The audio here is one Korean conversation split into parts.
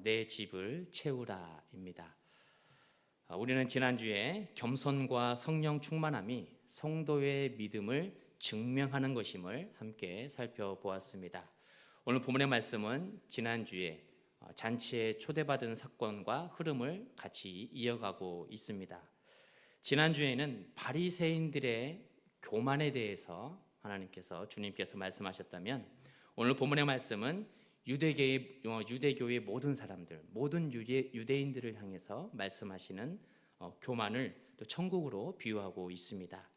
내 집을 채우라입니다. 우리는 지난주에 겸손과 성령 충만함이 성도의 믿음을 증명하는 것임을 함께 살펴보았습니다. 오늘 본문의 말씀은 지난주에 잔치에 초대받은 사건과 흐름을 같이 이어가고 있습니다. 지난주에는 바리새인들의 교만에 대해서 주님께서 말씀하셨다면, 오늘 본문의 말씀은 유대교의 모든 사람들, 모든 유대인들을 향해서 말씀하시는 교만을 또 천국으로 비유하고 있습니다.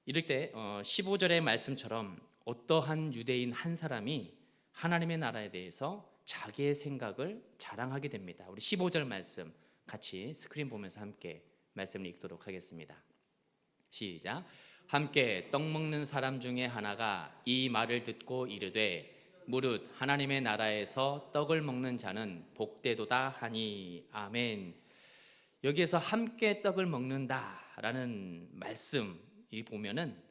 이럴 때 15절의 말씀처럼 어떠한 유대인 한 사람이 하나님의 나라에 대해서 자기의 생각을 자랑하게 됩니다. 우리 15절 말씀 같이 스크린 보면서 함께 말씀을 읽도록 하겠습니다. 시작. 함께 떡 먹는 사람 중에 하나가 이 말을 듣고 이르되 무릇 하나님의 나라에서 떡을 먹는 자는 복되도다 하니. 아멘. 여기에서 함께 떡을 먹는다라는 말씀이 보면은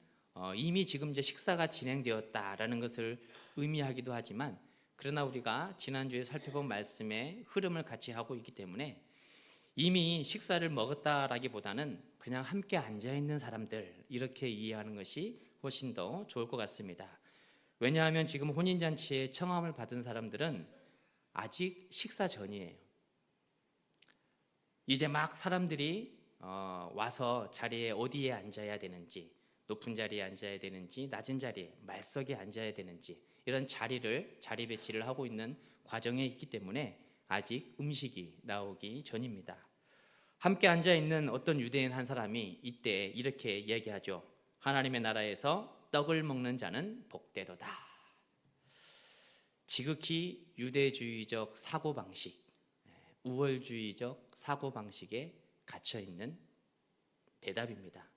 이미 지금 이제 식사가 진행되었다라는 것을 의미하기도 하지만, 그러나 우리가 지난주에 살펴본 말씀의 흐름을 같이 하고 있기 때문에 이미 식사를 먹었다라기보다는 그냥 함께 앉아있는 사람들, 이렇게 이해하는 것이 훨씬 더 좋을 것 같습니다. 왜냐하면 지금 혼인잔치에 청함을 받은 사람들은 아직 식사 전이에요. 이제 막 사람들이 와서 자리에 어디에 앉아야 되는지, 높은 자리에 앉아야 되는지, 낮은 자리에, 말석에 앉아야 되는지, 이런 자리 배치를 하고 있는 과정에 있기 때문에 아직 음식이 나오기 전입니다. 함께 앉아있는 어떤 유대인 한 사람이 이때 이렇게 얘기하죠. 하나님의 나라에서 떡을 먹는 자는 복되도다. 지극히 유대주의적 사고방식, 우월주의적 사고방식에 갇혀있는 대답입니다.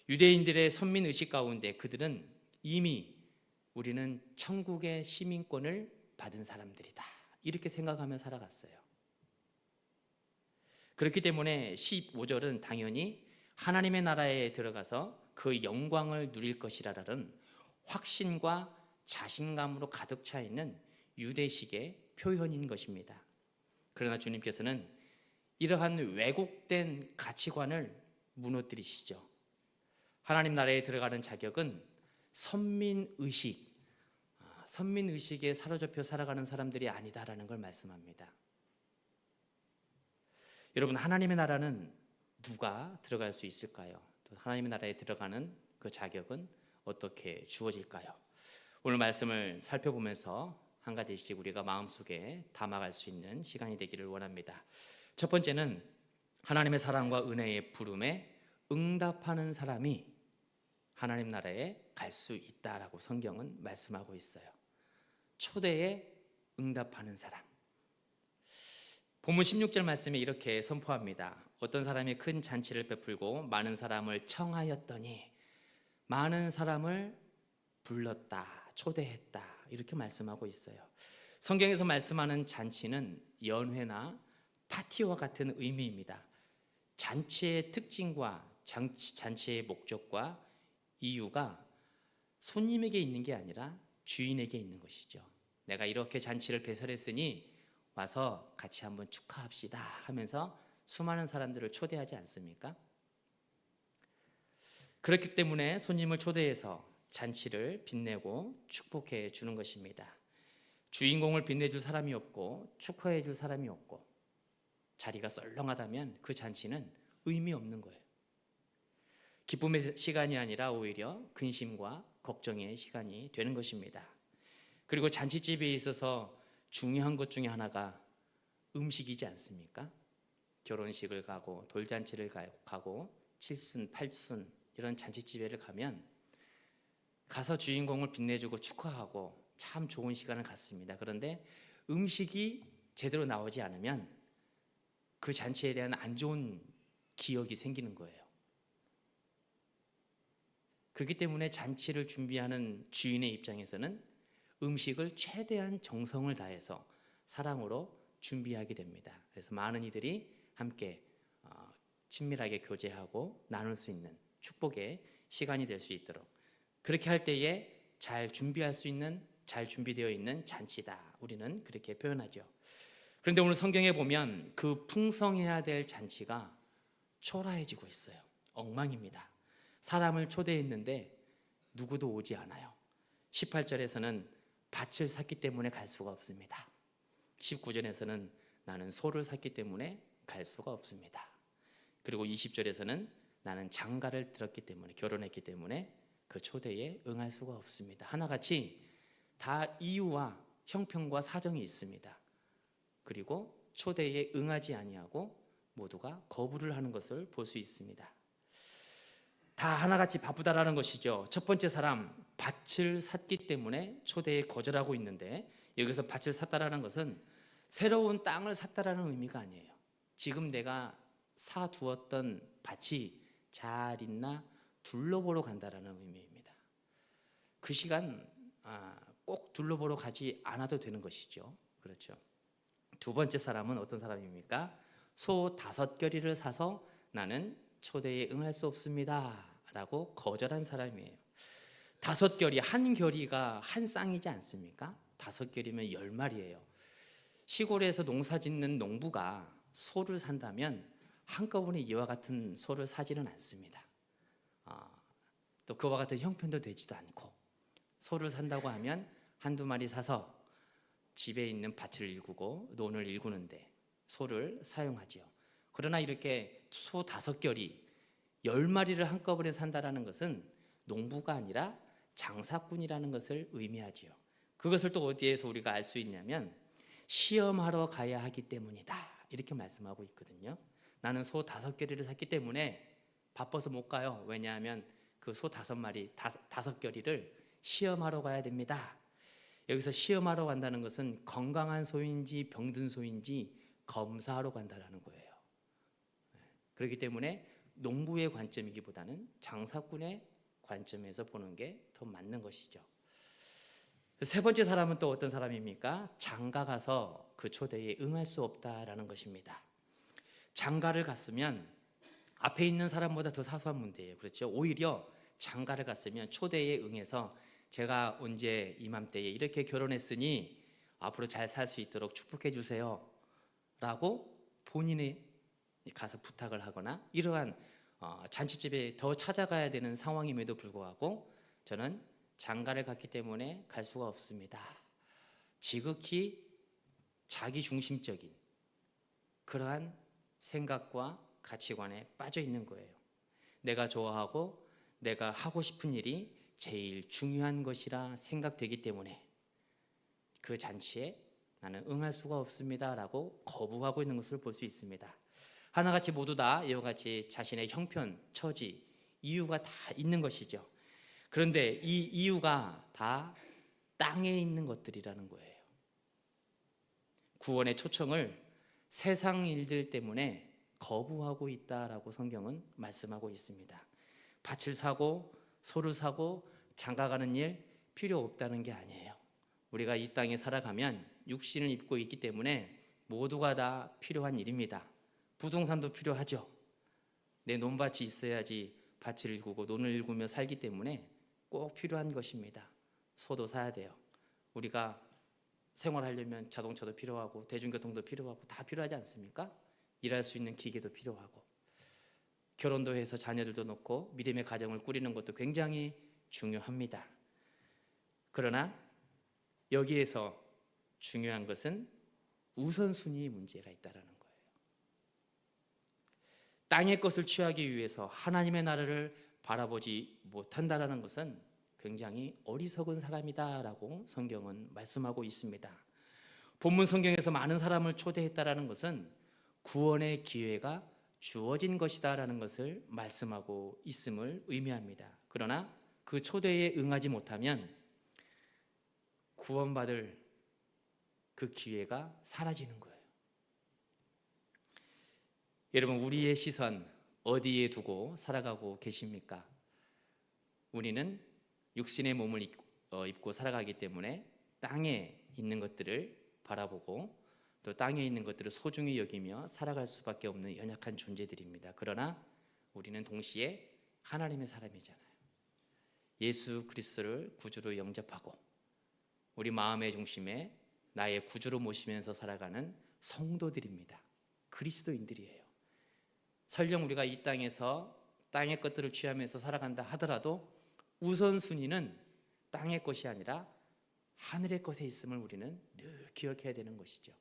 유대인들의 선민의식 가운데 그들은 이미 우리는 천국의 시민권을 받은 사람들이다, 이렇게 생각하며 살아갔어요. 그렇기 때문에 15절은 당연히 하나님의 나라에 들어가서 그 영광을 누릴 것이라는 확신과 자신감으로 가득 차 있는 유대식의 표현인 것입니다. 그러나 주님께서는 이러한 왜곡된 가치관을 무너뜨리시죠. 하나님 나라에 들어가는 자격은 선민의식에 사로잡혀 살아가는 사람들이 아니다라는 걸 말씀합니다. 여러분, 하나님의 나라는 누가 들어갈 수 있을까요? 또 하나님의 나라에 들어가는 그 자격은 어떻게 주어질까요? 오늘 말씀을 살펴보면서 한 가지씩 우리가 마음속에 담아갈 수 있는 시간이 되기를 원합니다. 첫 번째는 하나님의 사랑과 은혜의 부름에 응답하는 사람이 하나님 나라에 갈 수 있다라고 성경은 말씀하고 있어요. 초대에 응답하는 사람. 본문 16절 말씀에 이렇게 선포합니다. 어떤 사람이 큰 잔치를 베풀고 많은 사람을 청하였더니 많은 사람을 불렀다, 초대했다, 이렇게 말씀하고 있어요. 성경에서 말씀하는 잔치는 연회나 파티와 같은 의미입니다. 잔치의 특징과 잔치의 목적과 이유가 손님에게 있는 게 아니라 주인에게 있는 것이죠. 내가 이렇게 잔치를 배설했으니 와서 같이 한번 축하합시다 하면서 수많은 사람들을 초대하지 않습니까? 그렇기 때문에 손님을 초대해서 잔치를 빛내고 축복해 주는 것입니다. 주인공을 빛내줄 사람이 없고 축하해 줄 사람이 없고 자리가 썰렁하다면 그 잔치는 의미 없는 거예요. 기쁨의 시간이 아니라 오히려 근심과 걱정의 시간이 되는 것입니다. 그리고 잔치집에 있어서 중요한 것 중에 하나가 음식이지 않습니까? 결혼식을 가고 돌잔치를 가고 칠순, 팔순 이런 잔치집에를 가면 가서 주인공을 빛내주고 축하하고 참 좋은 시간을 갖습니다. 그런데 음식이 제대로 나오지 않으면 그 잔치에 대한 안 좋은 기억이 생기는 거예요. 그렇기 때문에 잔치를 준비하는 주인의 입장에서는 음식을 최대한 정성을 다해서 사랑으로 준비하게 됩니다. 그래서 많은 이들이 함께 친밀하게 교제하고 나눌 수 있는 축복의 시간이 될 수 있도록, 그렇게 할 때에 잘 준비할 수 있는 잘 준비되어 있는 잔치다. 우리는 그렇게 표현하죠. 그런데 오늘 성경에 보면 그 풍성해야 될 잔치가 초라해지고 있어요. 엉망입니다. 사람을 초대했는데 누구도 오지 않아요. 18절에서는 밭을 샀기 때문에 갈 수가 없습니다. 19절에서는 나는 소를 샀기 때문에 갈 수가 없습니다. 그리고 20절에서는 나는 장가를 들었기 때문에, 결혼했기 때문에 그 초대에 응할 수가 없습니다. 하나같이 다 이유와 형편과 사정이 있습니다. 그리고 초대에 응하지 아니하고 모두가 거부를 하는 것을 볼 수 있습니다. 다 하나같이 바쁘다라는 것이죠. 첫 번째 사람, 밭을 샀기 때문에 초대에 거절하고 있는데, 여기서 밭을 샀다라는 것은 새로운 땅을 샀다라는 의미가 아니에요. 지금 내가 사두었던 밭이 잘 있나 둘러보러 간다라는 의미입니다. 그 시간 꼭 둘러보러 가지 않아도 되는 것이죠. 그렇죠. 두 번째 사람은 어떤 사람입니까? 소 5겨리를 사서 나는 초대에 응할 수 없습니다 라고 거절한 사람이에요. 5겨리, 한 겨리가 한 쌍이지 않습니까? 5겨리면 10마리예요. 시골에서 농사 짓는 농부가 소를 산다면 한꺼번에 이와 같은 소를 사지는 않습니다. 또 그와 같은 형편도 되지도 않고, 소를 산다고 하면 한두 마리 사서 집에 있는 밭을 일구고 논을 일구는데 소를 사용하지요. 그러나 이렇게 소 5겨리 10마리를 한꺼번에 산다라는 것은 농부가 아니라 장사꾼이라는 것을 의미하지요. 그것을 또 어디에서 우리가 알 수 있냐면 시험하러 가야 하기 때문이다 이렇게 말씀하고 있거든요. 나는 소 5겨리를 샀기 때문에 바빠서 못 가요. 왜냐하면 그 소 5마리 5겨리를 시험하러 가야 됩니다. 여기서 시험하러 간다는 것은 건강한 소인지 병든 소인지 검사하러 간다는 거예요. 그렇기 때문에 농부의 관점이기보다는 장사꾼의 관점에서 보는 게 더 맞는 것이죠. 세 번째 사람은 또 어떤 사람입니까? 장가 가서 그 초대에 응할 수 없다라는 것입니다. 장가를 갔으면 앞에 있는 사람보다 더 사소한 문제예요. 그렇죠? 오히려 장가를 갔으면 초대에 응해서 제가 언제 이맘때에 이렇게 결혼했으니 앞으로 잘 살 수 있도록 축복해 주세요 라고 본인이 가서 부탁을 하거나, 이러한 잔치집에 더 찾아가야 되는 상황임에도 불구하고 저는 장가를 갔기 때문에 갈 수가 없습니다. 지극히 자기중심적인 그러한 생각과 가치관에 빠져 있는 거예요. 내가 좋아하고 내가 하고 싶은 일이 제일 중요한 것이라 생각되기 때문에 그 잔치에 나는 응할 수가 없습니다 라고 거부하고 있는 것을 볼 수 있습니다. 하나같이 모두 다 이와 같이 자신의 형편, 처지, 이유가 다 있는 것이죠. 그런데 이 이유가 다 땅에 있는 것들이라는 거예요. 구원의 초청을 세상 일들 때문에 거부하고 있다라고 성경은 말씀하고 있습니다. 밭을 사고 소를 사고 장가가는 일 필요 없다는 게 아니에요. 우리가 이 땅에 살아가면 육신을 입고 있기 때문에 모두가 다 필요한 일입니다. 부동산도 필요하죠. 내 논밭이 있어야지 밭을 일구고 논을 일구며 살기 때문에 꼭 필요한 것입니다. 소도 사야 돼요. 우리가 생활하려면 자동차도 필요하고 대중교통도 필요하고 다 필요하지 않습니까? 일할 수 있는 기계도 필요하고, 결혼도 해서 자녀들도 놓고 믿음의 가정을 꾸리는 것도 굉장히 중요합니다. 그러나 여기에서 중요한 것은 우선순위 문제가 있다는 거예요. 땅의 것을 취하기 위해서 하나님의 나라를 바라보지 못한다는 것은 굉장히 어리석은 사람이다라고 성경은 말씀하고 있습니다. 본문 성경에서 많은 사람을 초대했다라는 것은 구원의 기회가 주어진 것이다라는 것을 말씀하고 있음을 의미합니다. 그러나 그 초대에 응하지 못하면 구원받을 그 기회가 사라지는 거예요. 여러분, 우리의 시선 어디에 두고 살아가고 계십니까? 우리는 육신의 몸을 입고 살아가기 때문에 땅에 있는 것들을 바라보고 또 땅에 있는 것들을 소중히 여기며 살아갈 수밖에 없는 연약한 존재들입니다. 그러나 우리는 동시에 하나님의 사람이잖아요. 예수 그리스도를 구주로 영접하고 우리 마음의 중심에 나의 구주로 모시면서 살아가는 성도들입니다. 그리스도인들이에요. 설령 우리가 이 땅에서 땅의 것들을 취하면서 살아간다 하더라도 우선순위는 땅의 것이 아니라 하늘의 것에 있음을 우리는 늘 기억해야 되는 것이죠.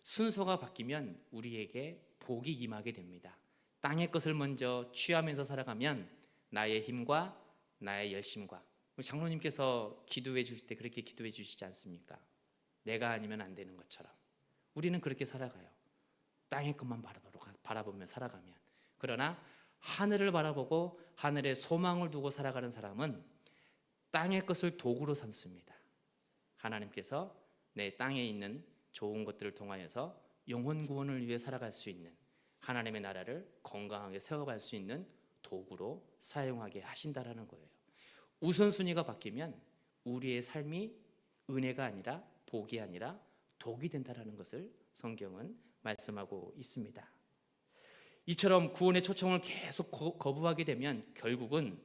순서가 바뀌면 우리에게 복이 임하게 됩니다. 땅의 것을 먼저 취하면서 살아가면 나의 힘과 나의 열심과, 장로님께서 기도해 주실 때 그렇게 기도해 주시지 않습니까? 내가 아니면 안 되는 것처럼 우리는 그렇게 살아가요. 땅의 것만 바라보며 살아가면. 그러나 하늘을 바라보고 하늘에 소망을 두고 살아가는 사람은 땅의 것을 도구로 삼습니다. 하나님께서 내 땅에 있는 좋은 것들을 통하여서 영혼 구원을 위해 살아갈 수 있는, 하나님의 나라를 건강하게 세워갈 수 있는 도구로 사용하게 하신다라는 거예요. 우선순위가 바뀌면 우리의 삶이 은혜가 아니라 복이 아니라 독이 된다라는 것을 성경은 말씀하고 있습니다. 이처럼 구원의 초청을 계속 거부하게 되면 결국은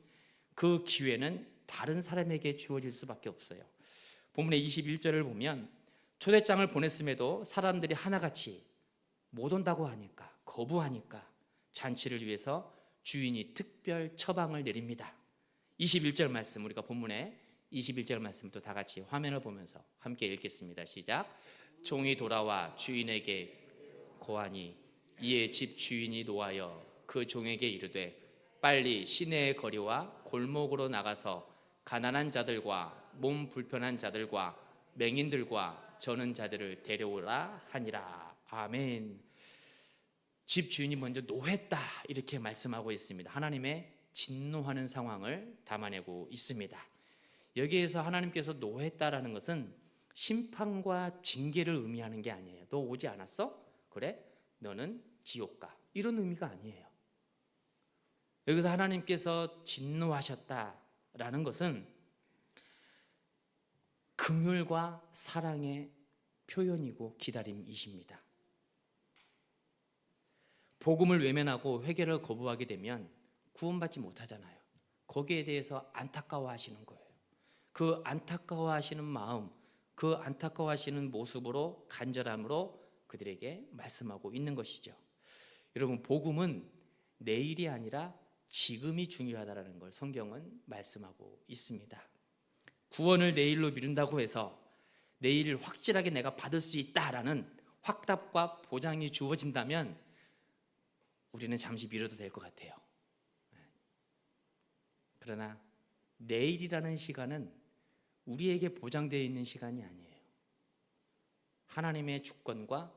그 기회는 다른 사람에게 주어질 수밖에 없어요. 본문의 21절을 보면 초대장을 보냈음에도 사람들이 하나같이 못 온다고 하니까, 거부하니까 잔치를 위해서 주인이 특별 처방을 내립니다. 21절 말씀, 우리가 본문에 21절 말씀부터 다 같이 화면을 보면서 함께 읽겠습니다. 시작. 종이 돌아와 주인에게 고하니 이에 집 주인이 노하여 그 종에게 이르되 빨리 시내의 거리와 골목으로 나가서 가난한 자들과 몸 불편한 자들과 맹인들과 저는 자들을 데려오라 하니라. 아멘. 집 주인이 먼저 노했다 이렇게 말씀하고 있습니다. 하나님의 진노하는 상황을 담아내고 있습니다. 여기에서 하나님께서 노했다라는 것은 심판과 징계를 의미하는 게 아니에요. 너 오지 않았어? 그래? 너는 지옥 가. 이런 의미가 아니에요. 여기서 하나님께서 진노하셨다라는 것은 긍휼과 사랑의 표현이고 기다림이십니다. 복음을 외면하고 회개를 거부하게 되면 구원받지 못하잖아요. 거기에 대해서 안타까워하시는 거예요. 그 안타까워하시는 마음, 그 안타까워하시는 모습으로, 간절함으로 그들에게 말씀하고 있는 것이죠. 여러분, 복음은 내일이 아니라 지금이 중요하다는 걸 성경은 말씀하고 있습니다. 구원을 내일로 미룬다고 해서 내일 확실하게 내가 받을 수 있다라는 확답과 보장이 주어진다면 우리는 잠시 미뤄도 될 것 같아요. 그러나 내일이라는 시간은 우리에게 보장되어 있는 시간이 아니에요. 하나님의 주권과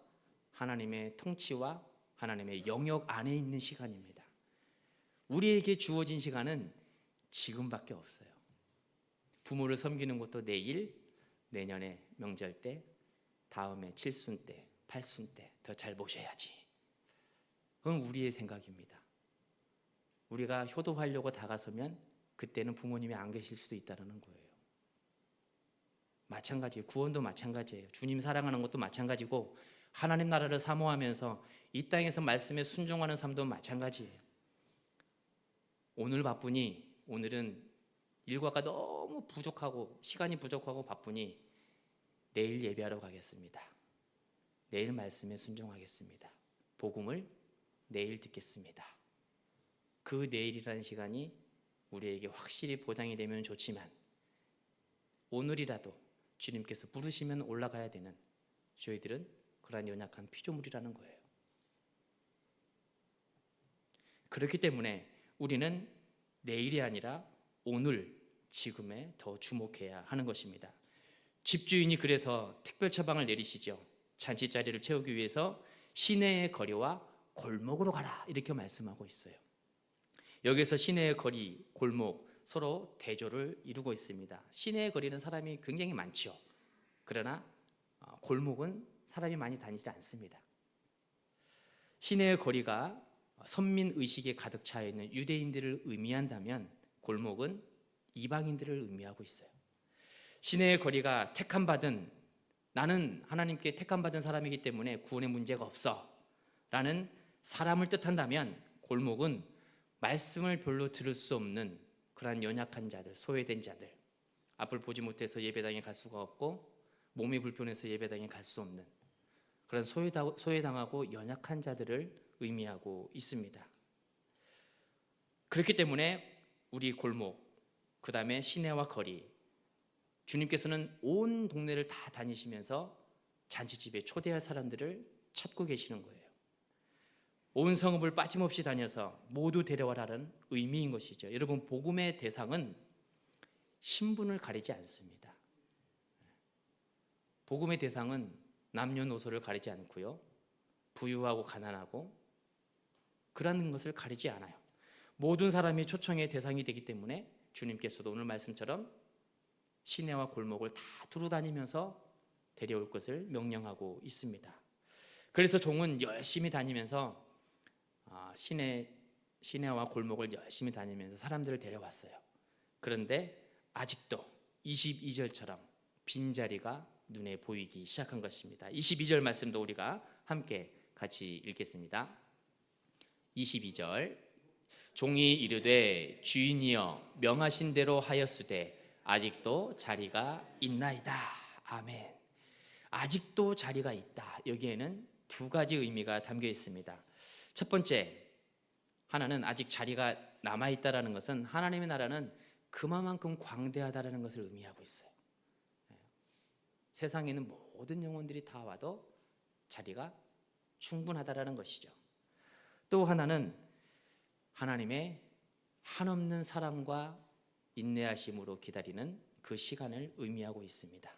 하나님의 통치와 하나님의 영역 안에 있는 시간입니다. 우리에게 주어진 시간은 지금밖에 없어요. 부모를 섬기는 것도 내일, 내년에 명절 때, 다음에 칠순 때, 팔순 때 더 잘 모셔야지. 그건 우리의 생각입니다. 우리가 효도하려고 다가서면 그때는 부모님이 안 계실 수도 있다는 거예요. 마찬가지예요. 구원도 마찬가지예요. 주님 사랑하는 것도 마찬가지고 하나님 나라를 사모하면서 이 땅에서 말씀에 순종하는 삶도 마찬가지예요. 오늘 바쁘니, 오늘은 일과가 너무 부족하고 시간이 부족하고 바쁘니 내일 예배하러 가겠습니다. 내일 말씀에 순종하겠습니다. 복음을 내일 듣겠습니다. 그 내일이라는 시간이 우리에게 확실히 보장이 되면 좋지만 오늘이라도 주님께서 부르시면 올라가야 되는 저희들은 그러한 연약한 피조물이라는 거예요. 그렇기 때문에 우리는 내일이 아니라 오늘, 지금에 더 주목해야 하는 것입니다. 집주인이 그래서 특별 처방을 내리시죠. 잔치 자리를 채우기 위해서 시내의 거리와 골목으로 가라 이렇게 말씀하고 있어요. 여기서 시내의 거리, 골목 서로 대조를 이루고 있습니다. 시내의 거리는 사람이 굉장히 많죠. 그러나 골목은 사람이 많이 다니지 않습니다. 시내의 거리가 선민의식에 가득 차 있는 유대인들을 의미한다면 골목은 이방인들을 의미하고 있어요. 시내의 거리가 택함받은, 나는 하나님께 택함받은 사람이기 때문에 구원의 문제가 없어 라는 사람을 뜻한다면 골목은 말씀을 별로 들을 수 없는 그러한 연약한 자들, 소외된 자들, 앞을 보지 못해서 예배당에 갈 수가 없고 몸이 불편해서 예배당에 갈 수 없는 그런 소외당하고 연약한 자들을 의미하고 있습니다. 그렇기 때문에 우리 골목, 그 다음에 시내와 거리, 주님께서는 온 동네를 다 다니시면서 잔치집에 초대할 사람들을 찾고 계시는 거예요. 온 성읍을 빠짐없이 다녀서 모두 데려와라는 의미인 것이죠. 여러분, 복음의 대상은 신분을 가리지 않습니다. 복음의 대상은 남녀노소를 가리지 않고요, 부유하고 가난하고 그런 것을 가리지 않아요. 모든 사람이 초청의 대상이 되기 때문에 주님께서도 오늘 말씀처럼 시내와 골목을 다 두루 다니면서 데려올 것을 명령하고 있습니다. 그래서 종은 열심히 다니면서 시내와 골목을 열심히 다니면서 사람들을 데려왔어요. 그런데 아직도 22절처럼 빈자리가 눈에 보이기 시작한 것입니다. 22절 말씀도 우리가 함께 같이 읽겠습니다. 22절, 종이 이르되 주인이여 명하신 대로 하였으되 아직도 자리가 있나이다. 아멘. 아직도 자리가 있다. 여기에는 두 가지 의미가 담겨 있습니다. 첫 번째, 하나는 아직 자리가 남아있다라는 것은 하나님의 나라는 그만큼 광대하다라는 것을 의미하고 있어요. 세상에는 모든 영혼들이 다 와도 자리가 충분하다라는 것이죠. 또 하나는 하나님의 한없는 사랑과 인내하심으로 기다리는 그 시간을 의미하고 있습니다.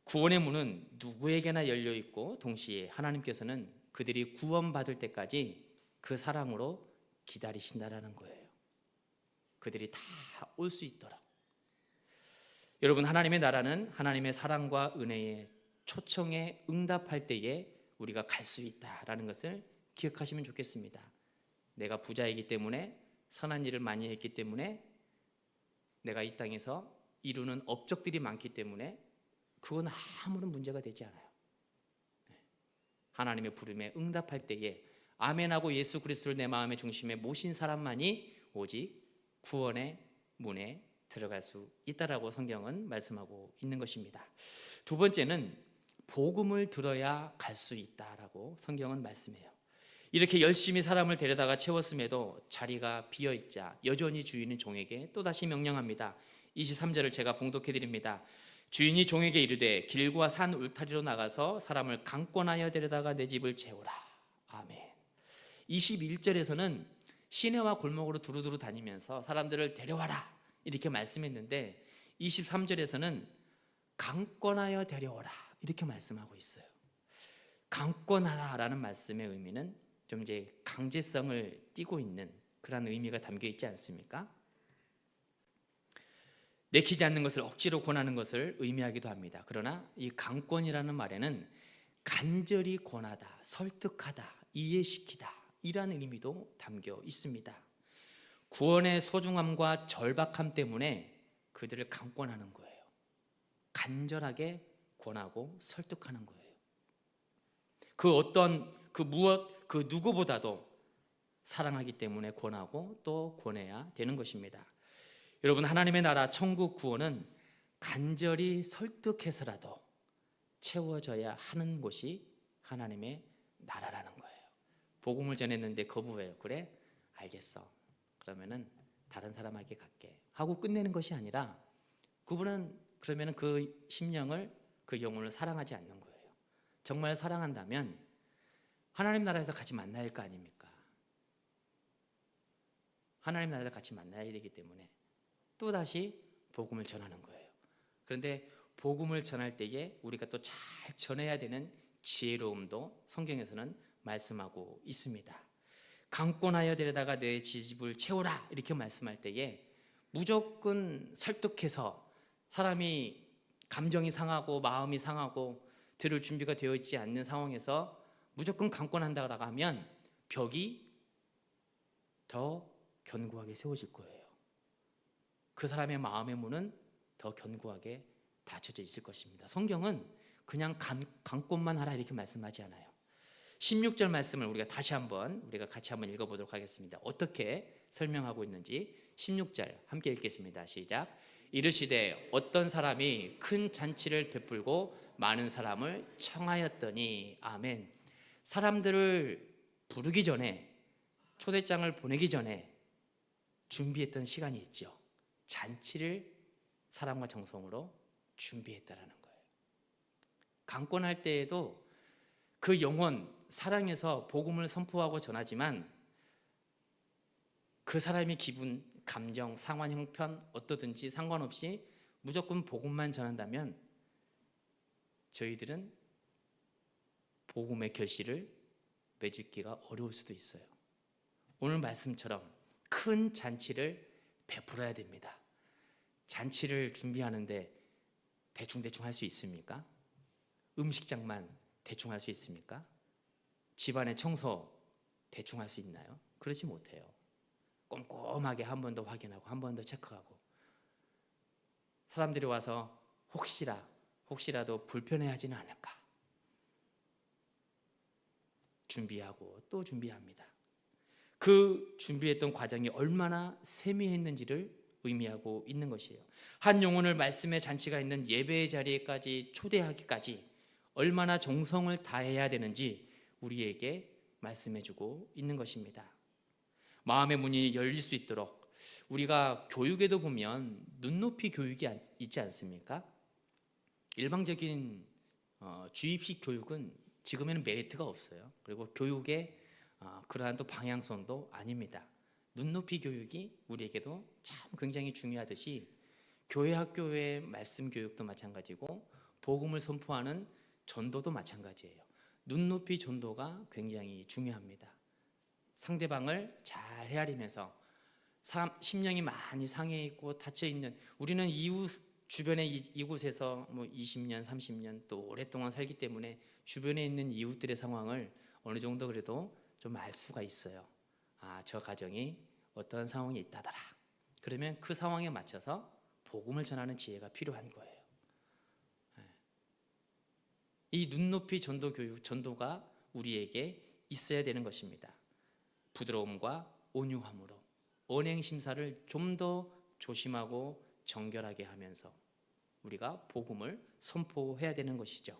구원의 문은 누구에게나 열려 있고 동시에 하나님께서는 그들이 구원받을 때까지 그 사랑으로 기다리신다라는 거예요. 그들이 다 올 수 있도록. 여러분, 하나님의 나라는 하나님의 사랑과 은혜의 초청에 응답할 때에 우리가 갈 수 있다라는 것을 기억하시면 좋겠습니다. 내가 부자이기 때문에, 선한 일을 많이 했기 때문에, 내가 이 땅에서 이루는 업적들이 많기 때문에 그건 아무런 문제가 되지 않아요. 하나님의 부름에 응답할 때에 아멘하고 예수 그리스도를 내 마음의 중심에 모신 사람만이 오직 구원의 문에 들어갈 수 있다라고 성경은 말씀하고 있는 것입니다. 두 번째는 복음을 들어야 갈 수 있다라고 성경은 말씀해요. 이렇게 열심히 사람을 데려다가 채웠음에도 자리가 비어있자 여전히 주인은 종에게 또다시 명령합니다. 23절을 제가 봉독해 드립니다. 주인이 종에게 이르되 길과 산 울타리로 나가서 사람을 강권하여 데려다가 내 집을 채우라. 아멘. 21절에서는 시내와 골목으로 두루두루 다니면서 사람들을 데려와라 이렇게 말씀했는데 23절에서는 강권하여 데려오라 이렇게 말씀하고 있어요. 강권하라라는 말씀의 의미는 좀 이제 강제성을 띠고 있는 그런 의미가 담겨 있지 않습니까? 내키지 않는 것을 억지로 권하는 것을 의미하기도 합니다. 그러나 이 강권이라는 말에는 간절히 권하다, 설득하다, 이해시키다 이라는 의미도 담겨 있습니다. 구원의 소중함과 절박함 때문에 그들을 강권하는 거예요. 간절하게 권하고 설득하는 거예요. 그 어떤 그 무엇 그 누구보다도 사랑하기 때문에 권하고 또 권해야 되는 것입니다. 여러분, 하나님의 나라 천국 구원은 간절히 설득해서라도 채워져야 하는 곳이 하나님의 나라라는 거예요. 복음을 전했는데 거부해요. 그래? 알겠어. 그러면은 다른 사람에게 갈게 하고 끝내는 것이 아니라 그분은 그러면은 그 심령을 그 영혼을 사랑하지 않는 거예요. 정말 사랑한다면 하나님 나라에서 같이 만나야 할 거 아닙니까? 하나님 나라에서 같이 만나야 되기 때문에 또다시 복음을 전하는 거예요. 그런데 복음을 전할 때에 우리가 또 잘 전해야 되는 지혜로움도 성경에서는 말씀하고 있습니다. 강권하여 데려다가 내 집을 채우라 이렇게 말씀할 때에 무조건 설득해서 사람이 감정이 상하고 마음이 상하고 들을 준비가 되어 있지 않는 상황에서 무조건 강권한다고 하면 벽이 더 견고하게 세워질 거예요. 그 사람의 마음의 문은 더 견고하게 닫혀져 있을 것입니다. 성경은 그냥 강권만 하라 이렇게 말씀하지 않아요. 16절 말씀을 우리가 같이 한번 읽어보도록 하겠습니다. 어떻게 설명하고 있는지 16절 함께 읽겠습니다. 시작. 이르시되 어떤 사람이 큰 잔치를 베풀고 많은 사람을 청하였더니. 아멘. 사람들을 부르기 전에, 초대장을 보내기 전에 준비했던 시간이 있죠. 잔치를 사랑과 정성으로 준비했다라는 거예요. 강권할 때에도 그 영혼, 사랑해서 복음을 선포하고 전하지만 그 사람의 기분, 감정, 상황, 형편 어떠든지 상관없이 무조건 복음만 전한다면 저희들은 복음의 결실을 맺기가 어려울 수도 있어요. 오늘 말씀처럼 큰 잔치를 베풀어야 됩니다. 잔치를 준비하는데 대충 할 수 있습니까? 음식장만 대충 할 수 있습니까? 집안의 청소 대충 할 수 있나요? 그러지 못해요. 꼼꼼하게 한 번 더 확인하고 한 번 더 체크하고, 사람들이 와서 혹시라도 불편해하지는 않을까 준비하고 또 준비합니다. 그 준비했던 과정이 얼마나 세미했는지를 의미하고 있는 것이에요. 한 영혼을 말씀의 잔치가 있는 예배의 자리에까지 초대하기까지 얼마나 정성을 다해야 되는지 우리에게 말씀해주고 있는 것입니다. 마음의 문이 열릴 수 있도록 우리가 교육에도 보면 눈높이 교육이 있지 않습니까? 일방적인 주입식 교육은 지금에는 메리트가 없어요. 그리고 교육의 그러한 또 방향성도 아닙니다. 눈높이 교육이 우리에게도 참 굉장히 중요하듯이 교회 학교의 말씀 교육도 마찬가지고 복음을 선포하는 전도도 마찬가지예요. 눈높이 전도가 굉장히 중요합니다. 상대방을 잘 헤아리면서 심령이 많이 상해 있고 닫혀 있는, 우리는 이웃 주변에 이곳에서 20년, 30년 또 오랫동안 살기 때문에 주변에 있는 이웃들의 상황을 어느 정도 그래도 좀 알 수가 있어요. 저 가정이 어떠한 상황이 있다더라. 그러면 그 상황에 맞춰서 복음을 전하는 지혜가 필요한 거예요. 이 눈높이 전도 교육, 전도가 우리에게 있어야 되는 것입니다. 부드러움과 온유함으로 언행 심사를 좀 더 조심하고 정결하게 하면서 우리가 복음을 선포해야 되는 것이죠.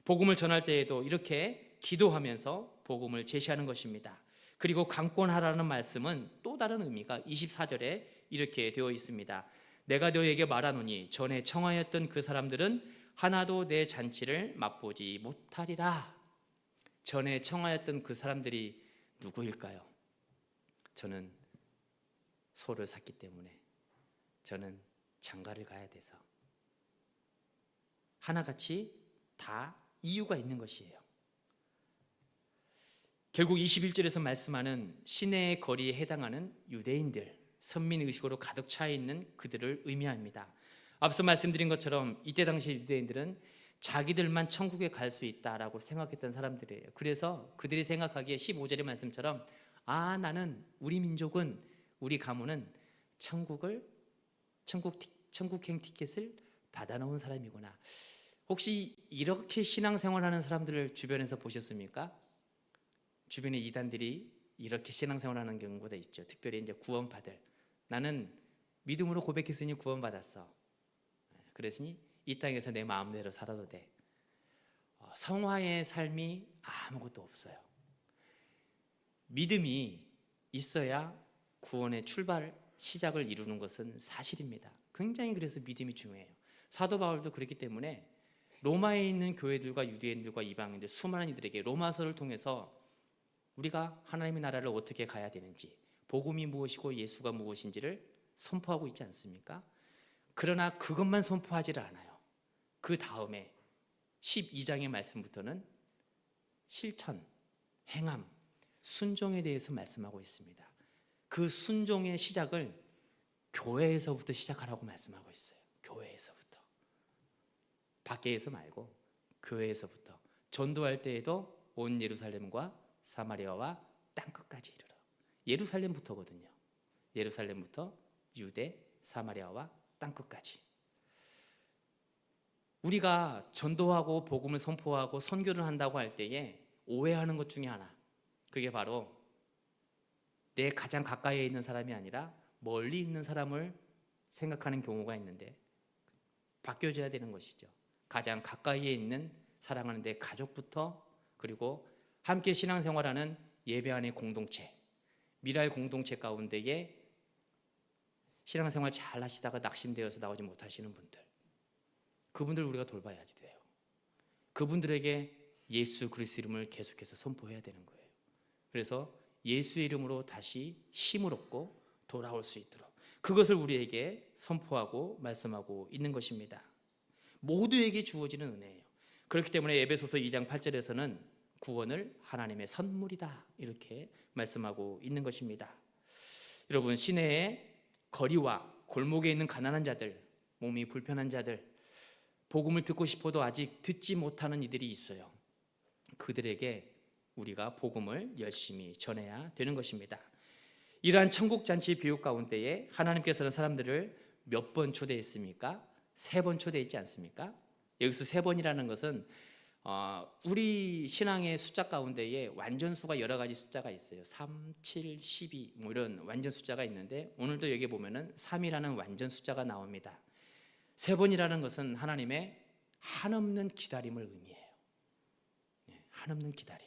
복음을 전할 때에도 이렇게 기도하면서 복음을 제시하는 것입니다. 그리고 강권하라는 말씀은 또 다른 의미가 24절에 이렇게 되어 있습니다. 내가 너에게 말하노니 전에 청하였던 그 사람들은 하나도 내 잔치를 맛보지 못하리라. 전에 청하였던 그 사람들이 누구일까요? 저는 소를 샀기 때문에, 저는 장가를 가야 돼서, 하나같이 다 이유가 있는 것이에요. 결국 21절에서 말씀하는 시내의 거리에 해당하는 유대인들, 선민의식으로 가득 차 있는 그들을 의미합니다. 앞서 말씀드린 것처럼 이때 당시 유대인들은 자기들만 천국에 갈 수 있다라고 생각했던 사람들이에요. 그래서 그들이 생각하기에 15절의 말씀처럼 나는, 우리 민족은, 우리 가문은 천국행 티켓을 받아놓은 사람이구나. 혹시 이렇게 신앙생활하는 사람들을 주변에서 보셨습니까? 주변에 이단들이 이렇게 신앙생활하는 경우가 있죠. 특별히 이제 구원받을, 나는 믿음으로 고백했으니 구원받았어. 그랬으니 이 땅에서 내 마음대로 살아도 돼. 성화의 삶이 아무것도 없어요. 믿음이 있어야 구원의 시작을 이루는 것은 사실입니다. 굉장히 그래서 믿음이 중요해요. 사도 바울도 그렇기 때문에 로마에 있는 교회들과 유대인들과 이방인들, 수많은 이들에게 로마서를 통해서 우리가 하나님의 나라를 어떻게 가야 되는지, 복음이 무엇이고 예수가 무엇인지를 선포하고 있지 않습니까? 그러나 그것만 선포하지를 않아요. 그 다음에 12장의 말씀부터는 실천, 행함, 순종에 대해서 말씀하고 있습니다. 그 순종의 시작을 교회에서부터 시작하라고 말씀하고 있어요. 교회에서부터. 밖에서 말고 교회에서부터. 전도할 때에도 온 예루살렘과 사마리아와 땅끝까지 이르러. 예루살렘부터거든요. 예루살렘부터 유대, 사마리아와 땅끝까지. 우리가 전도하고 복음을 선포하고 선교를 한다고 할 때에 오해하는 것 중에 하나, 그게 바로 내 가장 가까이에 있는 사람이 아니라 멀리 있는 사람을 생각하는 경우가 있는데 바뀌어져야 되는 것이죠. 가장 가까이에 있는 사랑하는 내 가족부터, 그리고 함께 신앙생활하는 예배 안의 공동체, 미랄 공동체 가운데에 신앙생활 잘 하시다가 낙심되어서 나오지 못하시는 분들, 그분들 우리가 돌봐야지 돼요. 그분들에게 예수 그리스도 이름을 계속해서 선포해야 되는 거예요. 그래서 예수의 이름으로 다시 힘을 얻고 돌아올 수 있도록 그것을 우리에게 선포하고 말씀하고 있는 것입니다. 모두에게 주어지는 은혜예요. 그렇기 때문에 에베소서 2장 8절에서는 구원을 하나님의 선물이다 이렇게 말씀하고 있는 것입니다. 여러분, 시내의 거리와 골목에 있는 가난한 자들, 몸이 불편한 자들, 복음을 듣고 싶어도 아직 듣지 못하는 이들이 있어요. 그들에게 우리가 복음을 열심히 전해야 되는 것입니다. 이러한 천국잔치 비유 가운데에 하나님께서는 사람들을 몇 번 초대했습니까? 3번 초대했지 않습니까? 여기서 3번이라는 것은 우리 신앙의 숫자 가운데에 완전수가 여러 가지 숫자가 있어요. 3, 7, 12 뭐 이런 완전 숫자가 있는데 오늘도 여기 보면은 3이라는 완전 숫자가 나옵니다. 3번이라는 것은 하나님의 한없는 기다림을 의미해요. 한없는 기다림,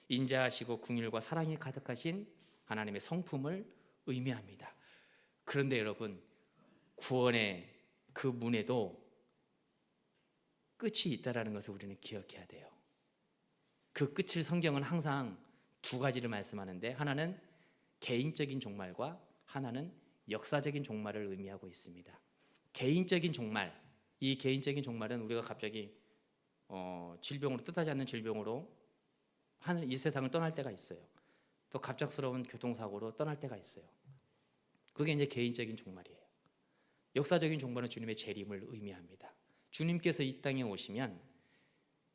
인자하시고 긍휼과 사랑이 가득하신 하나님의 성품을 의미합니다. 그런데 여러분, 구원의 그 문에도 끝이 있다는 것을 우리는 기억해야 돼요. 그 끝을 성경은 항상 2가지를 말씀하는데, 하나는 개인적인 종말과 하나는 역사적인 종말을 의미하고 있습니다. 개인적인 종말, 이 개인적인 종말은 우리가 갑자기 질병으로, 뜻하지 않는 질병으로 이 세상을 떠날 때가 있어요. 또 갑작스러운 교통사고로 떠날 때가 있어요. 그게 이제 개인적인 종말이에요. 역사적인 종말은 주님의 재림을 의미합니다. 주님께서 이 땅에 오시면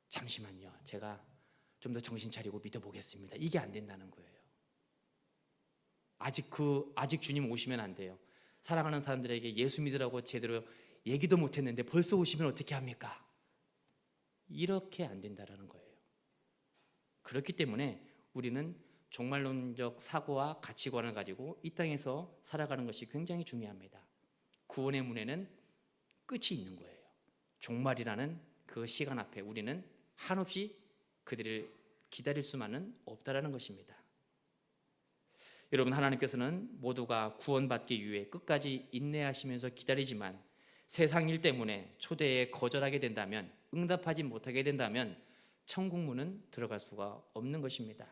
잠시만요, 제가 좀 더 정신 차리고 믿어보겠습니다, 이게 안 된다는 거예요. 아직 주님 오시면 안 돼요. 사랑하는 사람들에게 예수 믿으라고 제대로 얘기도 못했는데 벌써 오시면 어떻게 합니까? 이렇게 안 된다는 거예요. 그렇기 때문에 우리는 종말론적 사고와 가치관을 가지고 이 땅에서 살아가는 것이 굉장히 중요합니다. 구원의 문에는 끝이 있는 거예요. 종말이라는 그 시간 앞에 우리는 한없이 그들을 기다릴 수만은 없다라는 것입니다. 여러분, 하나님께서는 모두가 구원받기 위해 끝까지 인내하시면서 기다리지만 세상 일 때문에 초대에 거절하게 된다면, 응답하지 못하게 된다면 천국 문은 들어갈 수가 없는 것입니다.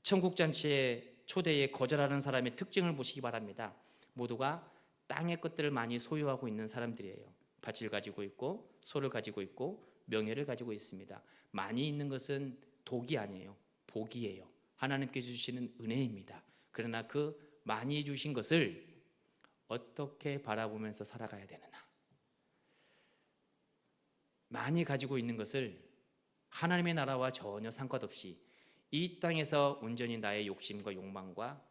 천국 잔치에 초대에 거절하는 사람의 특징을 보시기 바랍니다. 모두가 땅의 것들을 많이 소유하고 있는 사람들이에요. 밭을 가지고 있고 소를 가지고 있고 명예를 가지고 있습니다. 많이 있는 것은 독이 아니에요, 복이에요. 하나님께서 주시는 은혜입니다. 그러나 그 많이 주신 것을 어떻게 바라보면서 살아가야 되느냐, 많이 가지고 있는 것을 하나님의 나라와 전혀 상관없이 이 땅에서 온전히 나의 욕심과 욕망과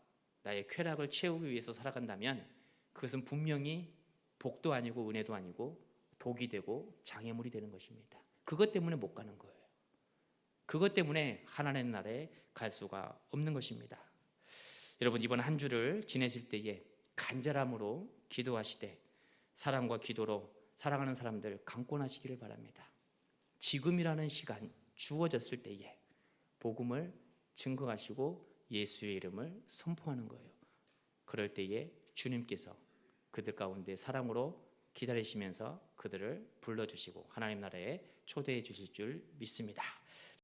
나의 쾌락을 채우기 위해서 살아간다면 그것은 분명히 복도 아니고 은혜도 아니고 독이 되고 장애물이 되는 것입니다. 그것 때문에 못 가는 거예요. 그것 때문에 하나님의 나라에 갈 수가 없는 것입니다. 여러분, 이번 한 주를 지내실 때에 간절함으로 기도하시되 사랑과 기도로 사랑하는 사람들 강권하시기를 바랍니다. 지금이라는 시간 주어졌을 때에 복음을 증거하시고 예수의 이름을 선포하는 거예요. 그럴 때에 주님께서 그들 가운데 사랑으로 기다리시면서 그들을 불러주시고 하나님 나라에 초대해 주실 줄 믿습니다.